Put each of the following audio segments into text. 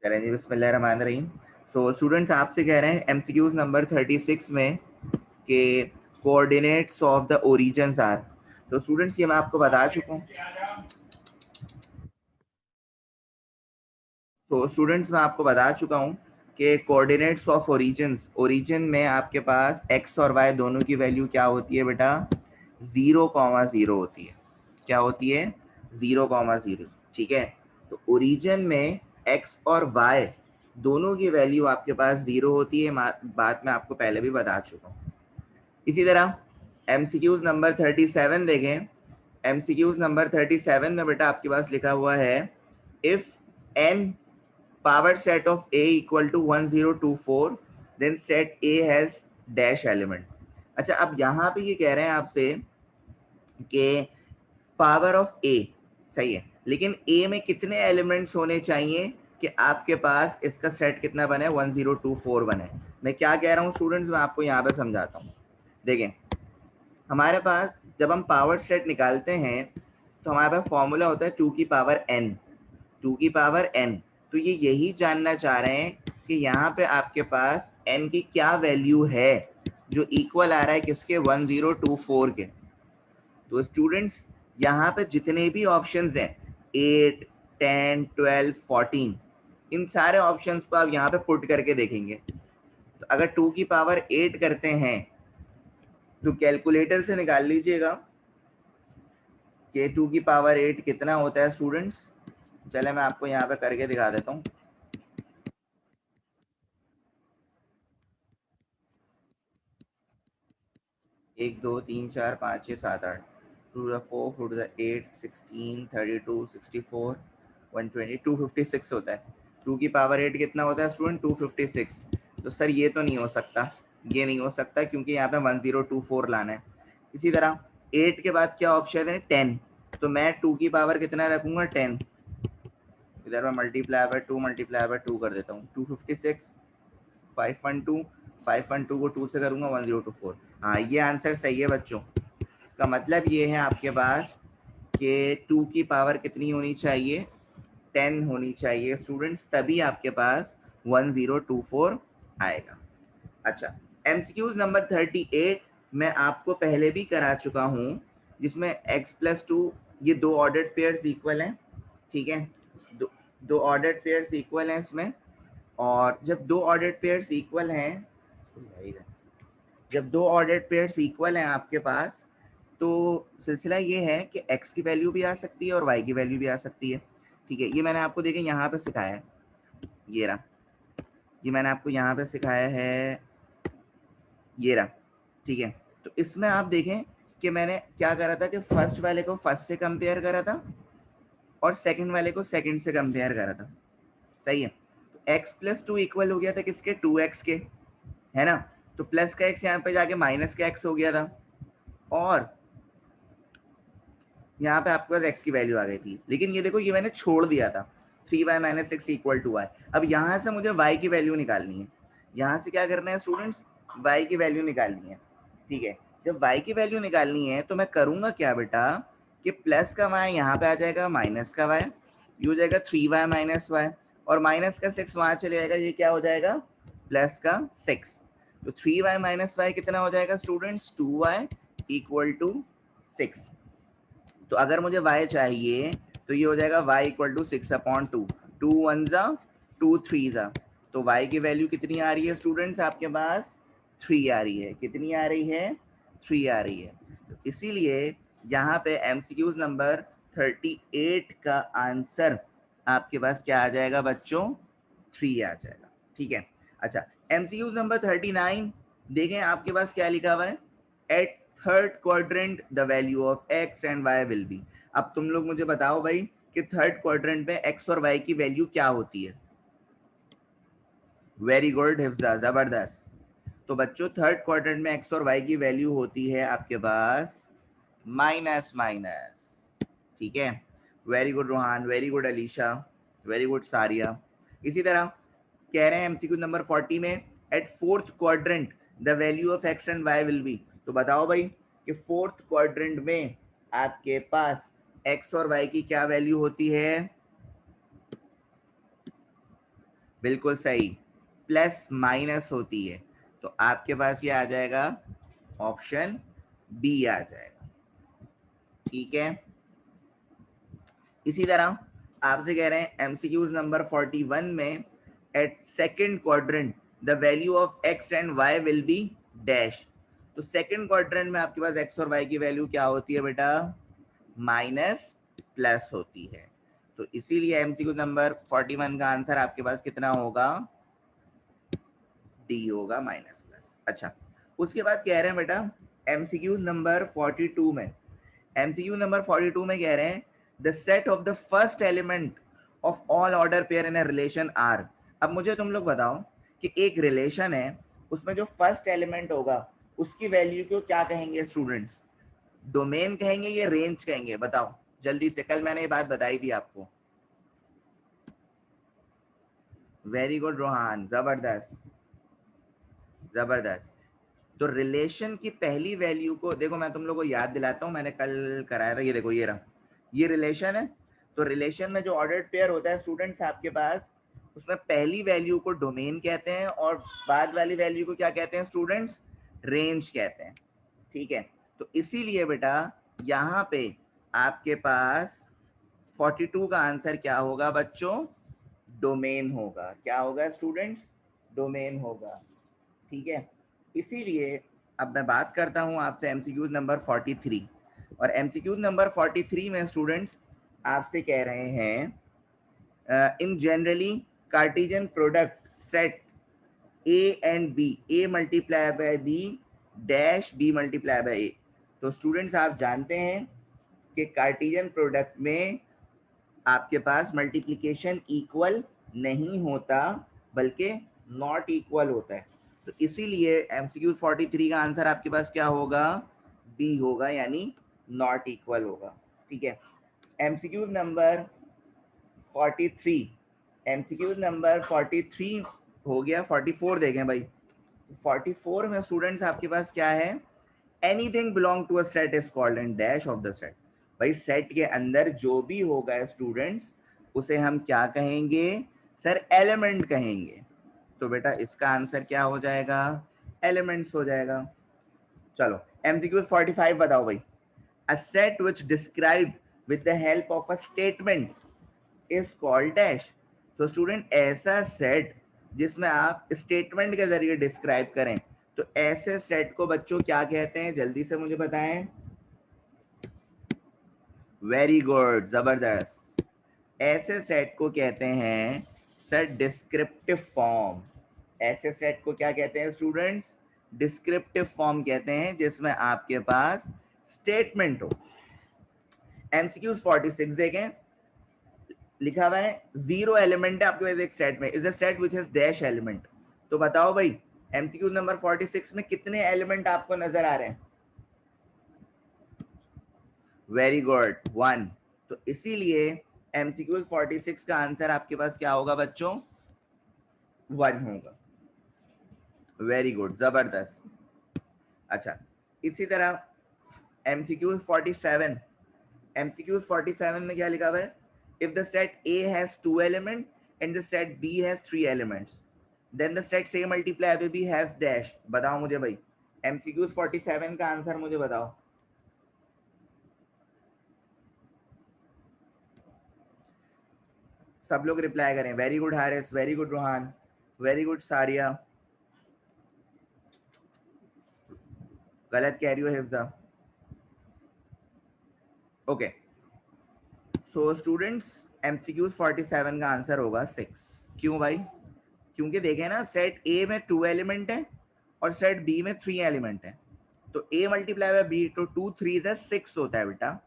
चलें जी, बिस्मिल्लाहिर्रहमानिर्रहीम। So students आपसे कह रहे हैं एमसीक्यूज नंबर 36 में के coordinates of the origins are. तो स्टूडेंट्स ये मैं आपको बता चुका हूँ। तो स्टूडेंट्स मैं आपको बता चुका हूँ कि कोऑर्डिनेट्स ऑफ ओरिजिन्स, ओरिजिन में आपके पास एक्स और वाई दोनों की वैल्यू क्या होती है बेटा? 0,0 होती है। क्या होती है? 0,0। ठीक है, तो ओरिजिन में एक्स और वाई दोनों की वैल्यू आपके पास 0 होती है। बात मैं आपको पहले भी बता चुका हूँ। इसी तरह एमसीक्यूज नंबर 37 देखें। एमसीक्यूज नंबर 37 में बेटा आपके पास लिखा हुआ है if n power set of A equal to 1024 then set A has dash element. अच्छा, अब यहाँ पे ये कह रहे हैं आपसे कि पावर ऑफ A सही है, लेकिन A में कितने एलिमेंट्स होने चाहिए कि आपके पास इसका सेट कितना बने? 1024 बने। मैं क्या कह रहा हूँ स्टूडेंट्स, मैं आपको यहाँ पे समझाता हूँ। देखें, हमारे पास जब हम पावर सेट निकालते हैं तो हमारे पास फॉर्मूला होता है 2 की पावर n। 2 की पावर n, तो ये यही जानना चाह रहे हैं कि यहाँ पे आपके पास n की क्या वैल्यू है जो इक्वल आ रहा है किसके? 1024 के। तो स्टूडेंट्स यहाँ पे जितने भी ऑप्शंस हैं 8, 10, 12, 14, इन सारे ऑप्शंस को आप यहाँ पे पुट करके देखेंगे। तो अगर 2 की पावर 8 करते हैं तो कैलकुलेटर से निकाल लीजिएगा कि 2 की पावर 8 कितना होता है स्टूडेंट्स। चले मैं आपको यहाँ पे करके दिखा देता हूँ। 1 2 3 4 5 6 7 8 2 4 4 8 16 32 64 120 256 होता है। 2 की पावर 8 कितना होता है स्टूडेंट? 256। तो सर ये तो नहीं हो सकता, ये नहीं हो सकता क्योंकि यहाँ पे 1024 लाना है। इसी तरह 8 के बाद क्या ऑप्शन है? 10। तो मैं 2 की पावर कितना रखूंगा? 10। इधर मैं मल्टीप्लाई बाय 2 मल्टीप्लाई बाय 2 कर देता हूँ। 256 512 512 को 2 से करूंगा 1024। हाँ, ये आंसर सही है बच्चों। इसका मतलब ये है आपके पास कि 2 की पावर कितनी होनी चाहिए? 10 होनी चाहिए स्टूडेंट्स, तभी आपके पास 1024 आएगा। अच्छा, एमसीक्यूज नंबर 38 मैं आपको पहले भी करा चुका हूँ, जिसमें x प्लस 2 ये दो ऑर्डर्ड पेयर्स इक्वल हैं। ठीक है, दो ऑर्डर्ड पेयर्स इक्वल हैं इसमें। और जब दो ऑर्डर्ड पेयर्स इक्वल हैं, जब दो ऑर्डर्ड पेयर्स इक्वल हैं आपके पास, तो सिलसिला ये है कि x की वैल्यू भी आ सकती है और y की वैल्यू भी आ सकती है। ठीक है, ये मैंने आपको देखें यहाँ पे सिखाया है, ये रहा, ये मैंने आपको यहाँ पे सिखाया है, ये रहा। ठीक है, तो इसमें आप देखें कि मैंने क्या करा था कि फर्स्ट वाले को फर्स्ट से कंपेयर करा था और सेकंड वाले को सेकंड से कंपेयर करा था। सही है, तो x प्लस 2 इक्वल हो गया था किसके? 2x के, है ना। तो प्लस का x यहाँ पे जाके माइनस का x हो गया था और यहाँ पे आपके पास x की वैल्यू आ गई थी। लेकिन ये देखो, ये मैंने छोड़ दिया था 3y minus 6 equal to y। अब यहाँ से मुझे y की वैल्यू निकालनी है। यहाँ से क्या करना है स्टूडेंट्स? y की वैल्यू निकालनी है। ठीक है, जब y की वैल्यू निकालनी है तो मैं करूंगा क्या बेटा कि प्लस का y यहाँ पे आ जाएगा, माइनस का y ये हो जाएगा 3y माइनस y, और माइनस का 6 वहां चले जाएगा, ये क्या हो जाएगा? प्लस का 6। तो 3y माइनस y कितना हो जाएगा स्टूडेंट्स? 2y equal to 6। तो अगर मुझे y चाहिए तो ये हो जाएगा y इक्वल टू 6/2। 2 1 जा 2 3 जा, तो y की वैल्यू कितनी आ रही है स्टूडेंट्स आपके पास? 3 आ रही है। कितनी आ रही है? 3 आ रही है। तो इसीलिए यहाँ पे एमसीक्यूज नंबर 38 का आंसर आपके पास क्या आ जाएगा बच्चों? 3 आ जाएगा। ठीक है, अच्छा, एमसीक्यूज नंबर 39 देखें, आपके पास क्या लिखा हुआ है? At third quadrant the value of x and y will be. अब तुम लोग मुझे बताओ भाई कि थर्ड क्वाड्रेंट में x और y की वैल्यू क्या होती है? वेरी गुड हिफ्जा, जबरदस्त। तो बच्चों थर्ड क्वाड्रेंट में x और y की वैल्यू होती है आपके पास माइनस माइनस। ठीक है, very good Rohan, very good Alisha, very good Sariya. इसी तरह कह रहे हैं एमसीक्यू नंबर 40 में at fourth quadrant the value of x and y will be. तो बताओ भाई कि फोर्थ क्वाड्रेंट में आपके पास एक्स और वाई की क्या वैल्यू होती है? बिल्कुल सही, प्लस माइनस होती है, तो आपके पास ये आ जाएगा ऑप्शन बी आ जाएगा। ठीक है, इसी तरह आपसे कह रहे हैं एमसीक्यूज नंबर 41 में at second quadrant the value of x and y will be dash. तो सेकंड क्वाड्रेंट में आपके पास एक्स और वाई की वैल्यू क्या होती है बेटा, माइनस प्लस होती है। तो इसीलिए एमसीक्यू नंबर 41 का आंसर आपके पास कितना होगा, डी होगा, माइनस प्लस। अच्छा, उसके बाद कह रहे हैं बेटा एमसीक्यू नंबर 42 में, एमसीक्यू नंबर 42 में कह रहे हैं the set of the first element of all order pair in a relation are. अब मुझे तुम लोग बताओ कि एक रिलेशन है, उसमें जो फर्स्ट एलिमेंट होगा उसकी वैल्यू को क्या कहेंगे स्टूडेंट्स, डोमेन कहेंगे या रेंज कहेंगे, बताओ जल्दी से, कल मैंने ये बात बताई थी आपको। वेरी गुड रोहान, जबरदस्त जबरदस्त। तो रिलेशन की पहली वैल्यू को देखो, मैं तुम लोग को याद दिलाता हूं, मैंने कल कराया था, ये देखो ये रहा, ये रिलेशन है। तो रिलेशन में जो ऑर्डर्ड पेयर होता है स्टूडेंट्स आपके पास, उसमें पहली वैल्यू को डोमेन कहते हैं और बाद वाली वैल्यू को क्या कहते हैं स्टूडेंट्स, रेंज कहते हैं। ठीक है, तो इसीलिए बेटा यहाँ पे आपके पास 42 का आंसर क्या होगा बच्चों, डोमेन होगा। क्या होगा स्टूडेंट्स, डोमेन होगा। ठीक है, इसीलिए अब मैं बात करता हूं आपसे एमसीक्यूज नंबर 43, और एमसीक्यूज नंबर 43 में स्टूडेंट्स आपसे कह रहे हैं in generally Cartesian product set A and B, A multiply by B dash B multiply by A. तो स्टूडेंट्स आप जानते हैं कि कार्टेशियन प्रोडक्ट में आपके पास मल्टीप्लिकेशन इक्वल नहीं होता बल्कि नॉट इक्वल होता है। तो इसीलिए एमसीक्यू 43 का आंसर आपके पास क्या होगा, बी होगा, यानी नॉट इक्वल होगा। ठीक है, एमसीक्यू नंबर 43, एमसीक्यू नंबर 43 हो गया। 44 देखें भाई, 44 में स्टूडेंट्स आपके पास क्या है, anything belong to a set is called and dash of the set. भाई सेट के अंदर जो भी होगा स्टूडेंट्स उसे हम क्या कहेंगे सर, एलिमेंट कहेंगे। तो बेटा इसका आंसर क्या हो जाएगा, एलिमेंट्स हो जाएगा। चलो एमसीक्यू 45 बताओ भाई, a set which described with the help of a statement is called dash. तो स्टूडेंट ऐसा सेट जिसमें आप स्टेटमेंट के जरिए डिस्क्राइब करें, तो ऐसे सेट को बच्चों क्या कहते हैं, जल्दी से मुझे बताएं। वेरी गुड, जबरदस्त। ऐसे सेट को कहते हैं सर डिस्क्रिप्टिव फॉर्म। ऐसे सेट को क्या कहते हैं स्टूडेंट्स, डिस्क्रिप्टिव फॉर्म कहते हैं, जिसमें आपके पास स्टेटमेंट हो। एमसीक्यूज 46 देखें, लिखा हुआ है जीरो एलिमेंट है आपके पास एक सेट में, is a set which has dash element. तो बताओ भाई एमसीक्यू नंबर 46 में कितने एलिमेंट आपको नजर आ रहे हैं, वेरी गुड, 1। तो इसीलिए एमसीक्यू 46 का आंसर आपके पास क्या होगा बच्चों, 1 होगा। वेरी गुड, जबरदस्त। अच्छा, इसी तरह एमसीक्यू 47, एमसीक्यू 47 में क्या लिखा हुआ है, if the set A has 2 element and the set B has 3 elements then the set A multiply by B has dash. बताओ मुझे भाई एमसीक्यू 47 का आंसर मुझे बताओ। सब लोग रिप्लाई करें। Very good Haris, very good Rohan, very good सारिया, गलत कह रही हो Hifza. Okay, so students MCQ 47 का आंसर होगा 6। क्यों भाई, क्योंकि देखें ना सेट ए में 2 एलिमेंट है और सेट बी में 3 एलिमेंट है, तो ए मल्टीप्लाई बाय बी तो 2 3 से 6 होता है बेटा।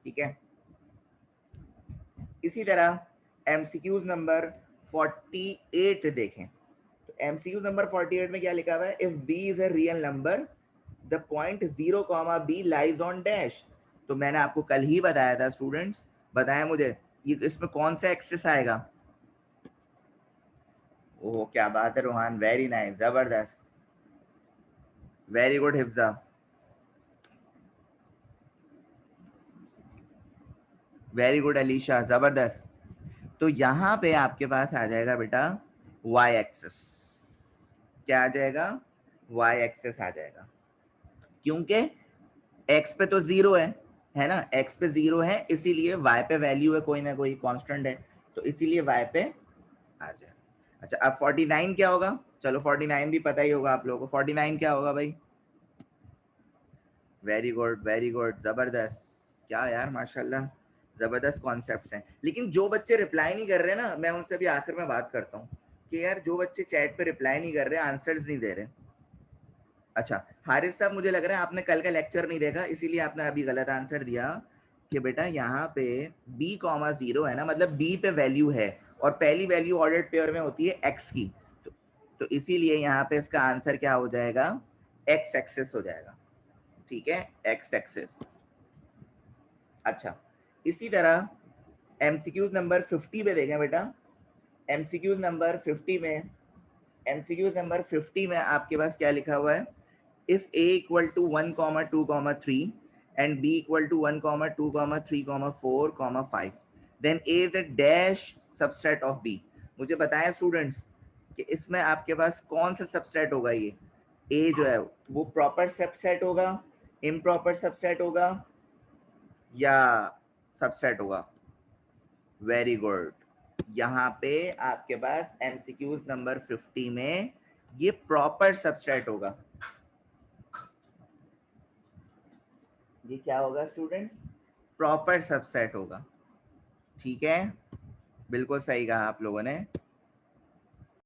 ठीक है, इसी तरह एमसीक्यूज नंबर 48 देखें, तो एमसीक्यू नंबर 48 में क्या लिखा हुआ है, if b is a real number the point 0 comma b lies on dash. तो मैंने आपको कल ही बताया था स्टूडेंट्स, बताया मुझे ये इसमें कौन सा एक्सेस आएगा। ओह क्या बात है रोहान, वेरी नाइस, जबरदस्त, very good Hifza. Very good Alisha, जबरदस्त। तो यहाँ पे आपके पास आ जाएगा बेटा वाई एक्सेस, क्या आ जाएगा, वाई एक्सेस आ जाएगा, क्योंकि एक्स पे तो जीरो है ना, एक्स पे जीरो है, इसीलिए वाई पे वैल्यू है कोई ना कोई कांस्टेंट है, तो इसीलिए वाई पे आ जाएगा। अच्छा अब 49 क्या होगा, चलो 49 भी पता ही होगा आप लोगों को, 49 क्या होगा भाई, वेरी गुड वेरी गुड, जबरदस्त, क्या यार माशाल्लाह, जबरदस्त कॉन्सेप्ट्स हैं। लेकिन जो बच्चे रिप्लाई नहीं कर रहे ना, मैं उनसे भी आखिर में बात करता हूँ कि यार जो बच्चे चैट पे रिप्लाई नहीं कर रहे, आंसर्स नहीं दे रहे। अच्छा हारिस साहब, मुझे लग रहा है आपने कल का लेक्चर नहीं देखा, इसीलिए आपने अभी गलत आंसर दिया कि बेटा यहाँ पे b कॉमा जीरो है ना, मतलब b पे वैल्यू है और पहली वैल्यू ऑर्डर्ड पेयर में होती है x की, तो इसीलिए यहाँ पे इसका आंसर क्या हो जाएगा, x एक्सेस हो जाएगा, ठीक है, x एक्सेस। अच्छा इसी तरह एमसीक्यूज नंबर 50 पे देखें बेटा, एमसीक्यूज नंबर 50 में, एमसीक्यूज नंबर 50 में आपके पास क्या लिखा हुआ है, if a equal to 1 comma 2 comma 3 and b equal to 1 comma 2 comma 3 comma 4 comma 5 then a is a dash subset of b। मुझे बताएं स्टूडेंट्स कि इसमें आपके पास कौन सा सबसेट होगा, ये a जो है वो प्रॉपर सबसेट होगा, इम्प्रॉपर सबसेट होगा या सबसेट होगा, वेरी गुड, यहाँ पे आपके पास एमसीक्यूज नंबर 50 में ये प्रॉपर सबसेट होगा, ये क्या होगा स्टूडेंट्स, प्रॉपर सबसेट होगा, ठीक है, बिल्कुल सही कहा आप लोगों ने,